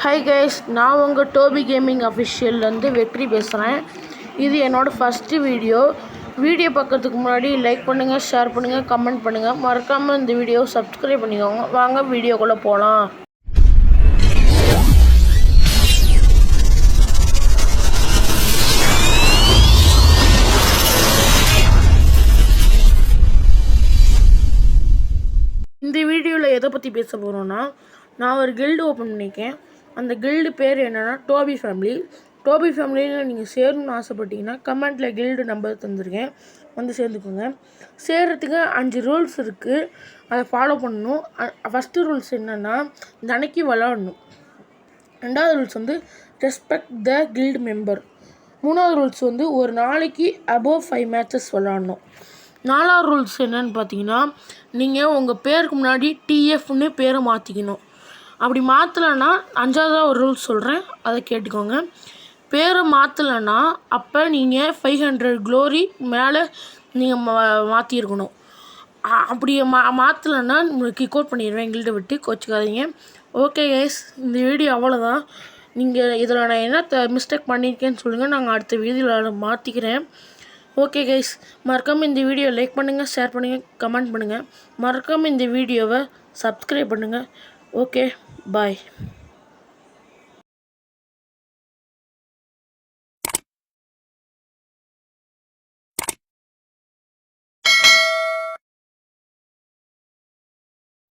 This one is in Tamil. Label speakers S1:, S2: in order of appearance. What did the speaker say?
S1: ஹாய் கைஸ், நான் உங்கள் டோபி கேமிங் அஃபிஷியல்லேருந்து வெற்றி பேசுகிறேன். இது என்னோடய ஃபஸ்ட்டு வீடியோ பார்க்குறதுக்கு முன்னாடி லைக் பண்ணுங்கள், ஷேர் பண்ணுங்கள், கமெண்ட் பண்ணுங்கள். மறக்காமல் இந்த வீடியோவை சப்ஸ்கிரைப் பண்ணிக்கோங்க. வாங்க வீடியோக்குள்ளே போகலாம். இந்த வீடியோவில் எதை பற்றி பேச போகிறோன்னா, நான் ஒரு கில்டு ஓப்பன் பண்ணியிருக்கேன். அந்த கில்டு பேர் என்னென்னா டோபி ஃபேமிலி. டோபி ஃபேமிலியில் நீங்கள் சேரணும்னு ஆசைப்பட்டீங்கன்னா கமெண்ட்டில் கில்டு நம்பர் தந்திருக்கேன், வந்து சேர்ந்துக்கோங்க. சேர்கிறதுக்கு 5 ரூல்ஸ் இருக்குது, அதை ஃபாலோ பண்ணணும். ஃபஸ்ட்டு ரூல்ஸ் என்னென்னா தினைக்கு விளாடணும். 2வது ரூல்ஸ் வந்து ரெஸ்பெக்ட் த கில்டு மெம்பர். 3வது ரூல்ஸ் வந்து ஒரு நாளைக்கு அபோவ் 5 மேட்சஸ் விளாடணும். 4வது ரூல்ஸ் என்னென்னு பார்த்தீங்கன்னா, நீங்கள் உங்கள் பேருக்கு முன்னாடி டிஎஃப்னு பேரை மாற்றிக்கணும். அப்படி மாற்றலைன்னா 5வது ஒரு ரூல்ஸ் சொல்கிறேன், அதை கேட்டுக்கோங்க. பேரை மாற்றலைன்னா அப்போ நீங்கள் 500 க்ளோரி மேலே நீங்கள் மாற்றிருக்கணும். அப்படி மாற்றலைன்னா உங்களுக்கு கிக் அவுட் பண்ணிடுவேன், கில்டை விட்டு. கோச்சிக்காதீங்க. ஓகே கைஸ், இந்த வீடியோ அவ்வளோதான். நீங்கள் இதில் நான் என்ன மிஸ்டேக் பண்ணியிருக்கேன்னு சொல்லுங்கள், நாங்கள் அடுத்த வீடியோவில் மாற்றிக்கிறேன். ஓகே கைஸ், மறக்காமல் இந்த வீடியோ லைக் பண்ணுங்கள், ஷேர் பண்ணுங்கள், கமெண்ட் பண்ணுங்கள். மறக்காமல் இந்த வீடியோவை சப்ஸ்கிரைப் பண்ணுங்கள். ஓகே, பாய்.